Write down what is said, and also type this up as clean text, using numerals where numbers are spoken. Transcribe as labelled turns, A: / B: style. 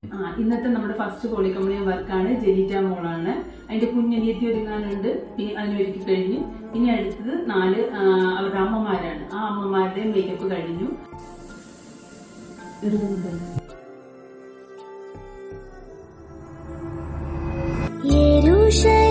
A: ഇന്നത്തെ നമ്മുടെ ഫസ്റ്റ് പോളികമ്മ്യൂണിയൻ വർക്കാണ്. ജെനിറ്റ മോളാണ്. അതിന്റെ കുഞ്ഞനിയത്തി ഒരുങ്ങാനുണ്ട്. പിന്നെ അതിനൊരുക്കി കഴിഞ്ഞു. പിന്നെ അടുത്തത് 4 അവരുടെ അമ്മമാരാണ്. ആ അമ്മമാരുടെ മേക്കപ്പ് കഴിഞ്ഞു.
B: യെരൂശലേം